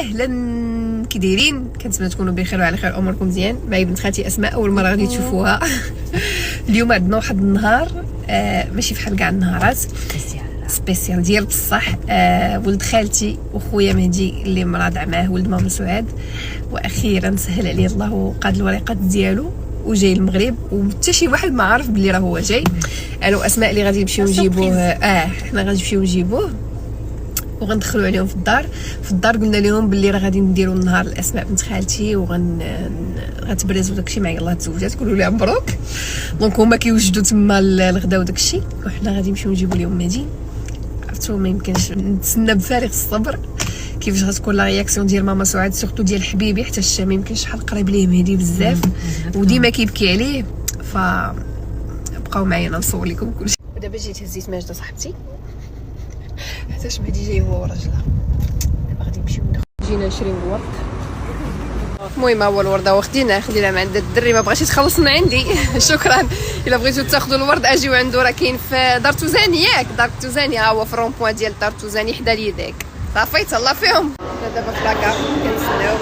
اهلا كي دايرين؟ كنتمنى تكونوا بخير وعلى خير، اموركم مزيان. معايا بنت خالتي اسماء، اول مره غادي تشوفوها. اليوم عندنا واحد النهار ماشي فحال كاع النهارات، سبيسيال ديال بصح. ولد خالتي وخويا مهدي اللي مرضع معاه ولد ماما سعاد، واخيرا سهل عليه الله وقاد الوريقات ديالو وجاي المغرب، وحتى شي واحد ما عارف بلي راه هو جاي. انا واسماء اللي غادي نمشيو نجيبوه. حنا غادي نمشيو نجيبوه وغندخلوا عليهم في الدار. قلنا لهم باللي راه غادي نديروا النهار الاسماء بنت خالتي غتبرزوا داكشي مع يلاه تزوجات، قولوا لها مبروك. دونك هما كيوجدوا تما الغدا وداكشي، وحنا غادي نمشيو نجيبوا لهم مهدي. عرفتوا ما يمكنش نتسنى بفارغ الصبر كيفاش غتكون لا رياكسيون ديال ماما سعاد، سورتو ديال حبيبي، حتى ما يمكنش شحال قريب ليه مهدي بزاف وديما كيبكي عليه. ف بقاو معايا نصور لكم كلشي. ودابا جيت هزيت ماجده صاحبتي حتى مهدي جاي هو وراجلها. دابا غادي نمشيو جينا نشريو الورد. المهم هو الورده واخدينها، خدينا من عند الدري، ما بغاش يتخلص من عندي. شكرا. الا بغيتو تاخذوا الورد اجيو عنده، راه كاين في دار توزاني. ياك دار توزاني، ها هو في الرون بوين ديال دار توزاني حدا ليداك. صافي تهلا فيهم. دابا في لاكار كنتسناو